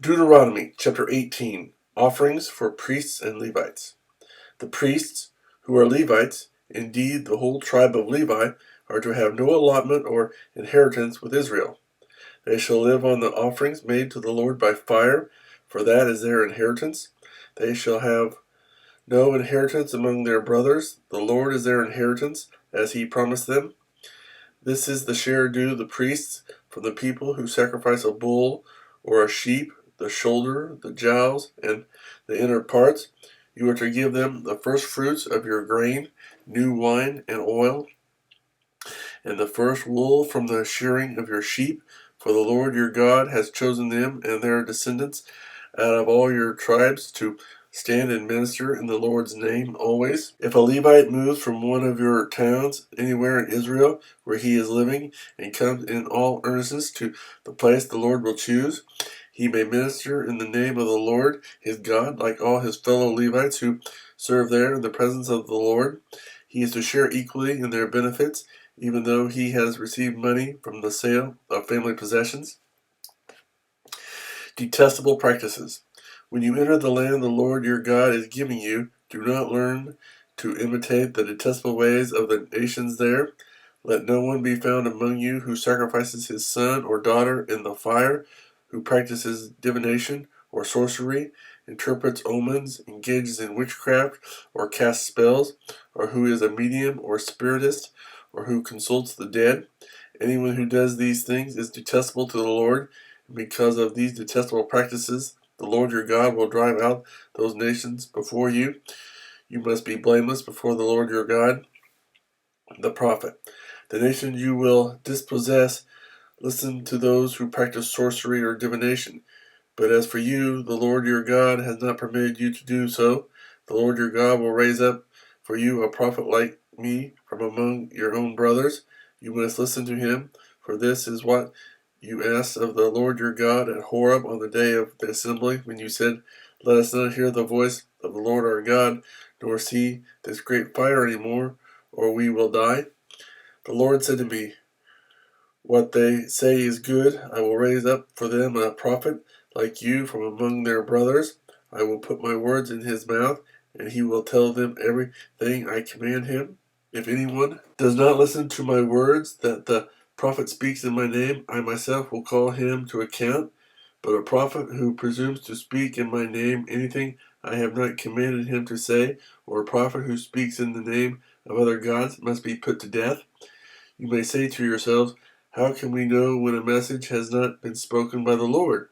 Deuteronomy chapter 18. Offerings for priests and Levites. The priests, who are Levites, indeed the whole tribe of Levi, are to have no allotment or inheritance with Israel. They shall live on the offerings made to the Lord by fire, for that is their inheritance. They shall have no inheritance among their brothers. The Lord is their inheritance, as he promised them. This is the share due the priests from the people who sacrifice a bull or a sheep, the shoulder, the jowls, and the inner parts. You are to give them the first fruits of your grain, new wine and oil, and the first wool from the shearing of your sheep, for the Lord your God has chosen them and their descendants out of all your tribes to stand and minister in the Lord's name always. If a Levite moves from one of your towns anywhere in Israel where he is living and comes in all earnestness to the place the Lord will choose, he may minister in the name of the Lord his God like all his fellow Levites who serve there in the presence of the Lord. He is to share equally in their benefits, even though he has received money from the sale of family possessions. Detestable practices. When you enter the land the Lord your God is giving you, do not learn to imitate the detestable ways of the nations there. Let no one be found among you who sacrifices his son or daughter in the fire, who practices divination or sorcery, interprets omens, engages in witchcraft, or casts spells, or who is a medium or spiritist, or who consults the dead. Anyone who does these things is detestable to the Lord, and because of these detestable practices, the Lord your God will drive out those nations before you. You must be blameless before the Lord your God. The prophet. The nation you will dispossess, listen to those who practice sorcery or divination. But as for you, the Lord your God has not permitted you to do so. The Lord your God will raise up for you a prophet like me from among your own brothers. You must listen to him, for this is what you asked of the Lord your God at Horeb on the day of the assembly, when you said, Let us not hear the voice of the Lord our God, nor see this great fire any more, or we will die. The Lord said to me, What they say is good. I will raise up for them a prophet like you from among their brothers. I will put my words in his mouth, and he will tell them everything I command him. If anyone does not listen to my words that the prophet speaks in my name, I myself will call him to account. But a prophet who presumes to speak in my name anything I have not commanded him to say, or a prophet who speaks in the name of other gods, must be put to death. You may say to yourselves, How can we know when a message has not been spoken by the Lord?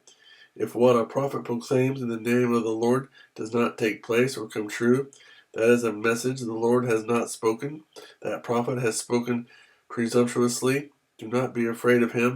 If what a prophet proclaims in the name of the Lord does not take place or come true, that is a message the Lord has not spoken. That prophet has spoken presumptuously. Do not be afraid of him.